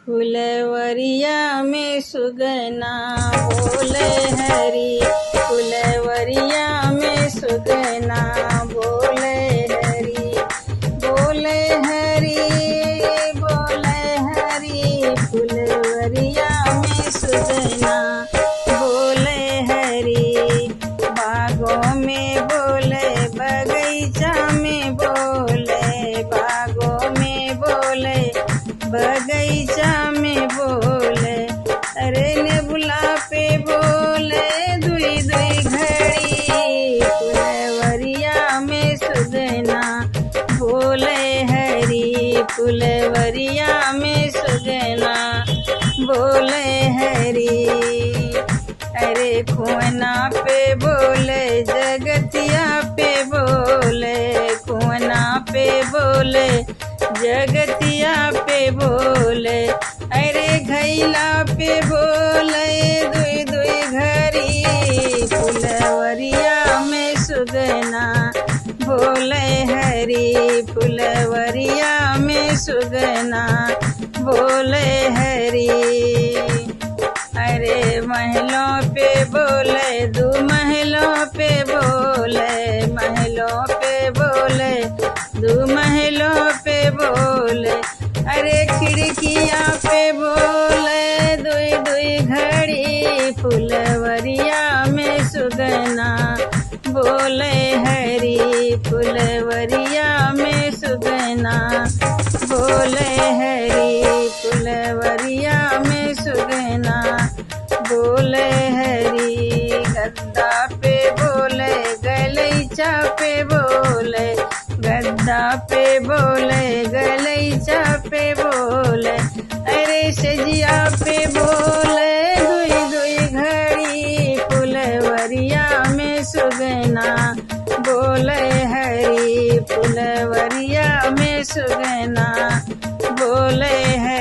फुलवरिया में सुगना बोले हरी, फुलवरिया में सुगना बोले हरी, बोले हरी, बोले हरी, फुलवरिया में सुगना बोले हरी। बागों में बोले, बगीचा में बोले, बागों में बोले, बगीचा में बोले, अरे नेबुला पे बोले दुई दुई घड़ी, फुलवरिया में सुगना बोले हरी, फुलवरिया में सुगना बोले हरी। अरे कुआना पे बोले, जगतिया पे बोले, कुआना पे बोले, जगतिया पे बोले, अरे घैला पे बोले दुई दुई घड़ी, फुलवरिया में सुगना बोले हरी, फुलवरिया में सुगना बोले हरी। अरे महलों पे बोले, दो महलों पे बोले, महलों पे बोले, दो महलों पे बोले, अरे खिड़कियां पे बोले दुई दुई घड़ी, फुलवरिया में सुगना बोले हरी, फुलवरिया में सुगना बोले हरी, फुलवरिया में सुगना बोले हरी। गद्दा पे बोले, गलीचा पे बोले, गद्दा पे बोले, गलीचा पे बोले, अरे सजिया पे बोले दुई दुई घड़ी, फुलवरिया में सुगना बोले हरी, फुलवरिया में सुगना बोले हरी।